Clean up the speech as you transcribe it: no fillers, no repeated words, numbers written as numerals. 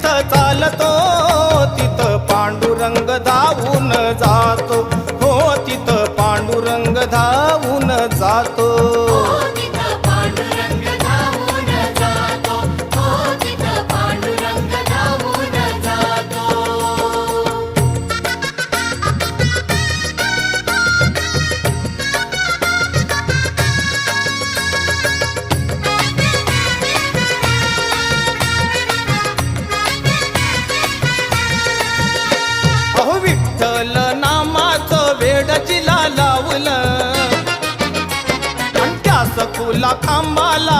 जिथं चालतो तिथं पांडुरंग धावून जातो, हो तिथं पांडुरंग धावून जातो. अहो विठ्ठल नामाचं वेड जिला लावलं आणि त्या सखूला खांबाला